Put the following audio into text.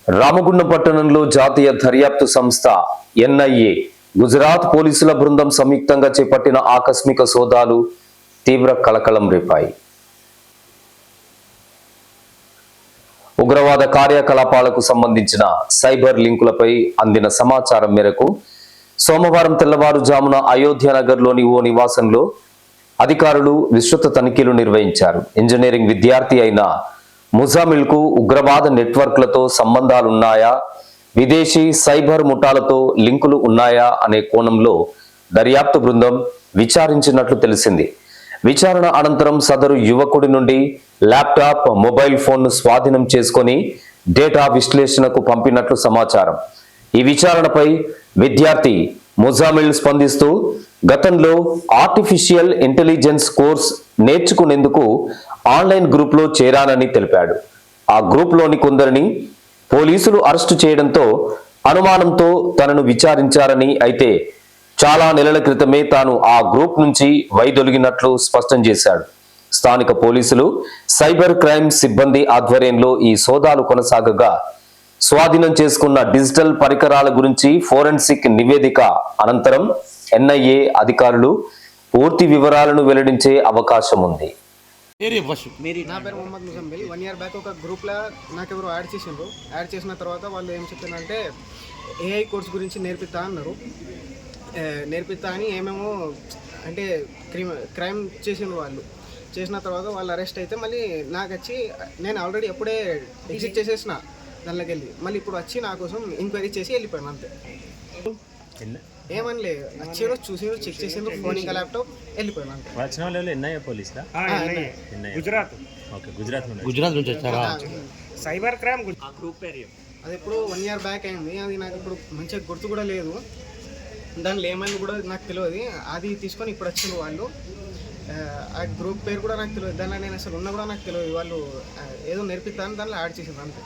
రామగుండం పట్టణంలో జాతీయ దర్యాప్తు సంస్థ ఎన్ఐఏ, గుజరాత్ పోలీసుల బృందం సంయుక్తంగా చేపట్టిన ఆకస్మిక సోదాలు తీవ్ర కలకలం రేపాయి. ఉగ్రవాద కార్యకలాపాలకు సంబంధించిన సైబర్ లింకులపై అందిన సమాచారం మేరకు సోమవారం తెల్లవారుజామున అయోధ్య నగర్లోని ఓ నివాసంలో అధికారులు విస్తృత తనిఖీలు నిర్వహించారు. ఇంజనీరింగ్ విద్యార్థి అయిన ముజామిల్కు ఉగ్రవాద నెట్వర్క్లతో సంబంధాలున్నాయా, విదేశీ సైబర్ ముఠాలతో లింకులు ఉన్నాయా అనే కోణంలో దర్యాప్తు బృందం విచారించినట్లు తెలిసింది. విచారణ అనంతరం సదరు యువకుడి నుండి ల్యాప్టాప్, మొబైల్ ఫోన్ను స్వాధీనం చేసుకొని డేటా విశ్లేషణకు పంపినట్లు సమాచారం. ఈ విచారణపై విద్యార్థి ముజామిల్ స్పందిస్తూ గతంలో ఆర్టిఫిషియల్ ఇంటెలిజెన్స్ కోర్స్ నేర్చుకునేందుకు ఆన్లైన్ గ్రూప్లో చేరానని తెలిపాడు. ఆ గ్రూప్లోని కొందరిని పోలీసులు అరెస్టు చేయడంతో అనుమానంతో తనను విచారించారని, అయితే చాలా నెలల క్రితమే తాను ఆ గ్రూప్ నుంచి వైదొలిగినట్లు స్పష్టం చేశాడు. స్థానిక పోలీసులు, సైబర్ క్రైమ్ సిబ్బంది ఆధ్వర్యంలో ఈ సోదాలు కొనసాగగా స్వాధీనం చేసుకున్న డిజిటల్ పరికరాల గురించి ఫోరెన్సిక్ నివేదిక అనంతరం ఎన్ఐఏ అధికారులు పూర్తి వివరాలను వెల్లడించే అవకాశం ఉంది. నా పేరు మొహమ్మద్ ముజమ్మిల్. 1 year బ్యాక్ ఒక గ్రూప్లో నాకు ఎవరు యాడ్ చేసిండ్రు. యాడ్ చేసిన తర్వాత వాళ్ళు ఏం చెప్పారంటే ఏఐ కోర్స్ గురించి నేర్పిస్తా అన్నారు. నేర్పిస్తా అని ఏమేమో అంటే క్రైమ్ చేసిండ్రు. వాళ్ళు చేసిన తర్వాత వాళ్ళు అరెస్ట్ అయితే మళ్ళీ నాకు వచ్చి, నేను ఆల్రెడీ ఎప్పుడే ఎగ్జిట్ చేసేసిన దానిలోకి వెళ్ళి, మళ్ళీ ఇప్పుడు వచ్చి నా కోసం ఎంక్వైరీ చేసి వెళ్ళిపోయాను అంతే. ఏమనలే, వచ్చారు, చూసారు, చెక్ చేసారు, ఫోన్ ఇంకా ల్యాప్టాప్, వెళ్ళిపోయాను అంతే. వచ్చిన వాళ్ళు ఎన్ఐఏ పోలీసులా? గుజరాత్ నుంచి వచ్చారా? సైబర్ క్రైమ్ గ్రూప్ పేరు అది ఇప్పుడు 1 year బ్యాక్ అయింది. అది నాకు ఇప్పుడు మంచిగా గుర్తు కూడా లేదు. దానిలో ఏమైంది కూడా నాకు తెలియదు. అది తీసుకొని ఇప్పుడు వచ్చిండ్రు వాళ్ళు. ఆ గ్రూప్ పేరు కూడా నాకు తెలియదు. దానిలో నేను అసలు ఉన్నా కూడా నాకు తెలియదు. వాళ్ళు ఏదో నేర్పిస్తాను దానిలో యాడ్ చేసిండ్రు అంతే.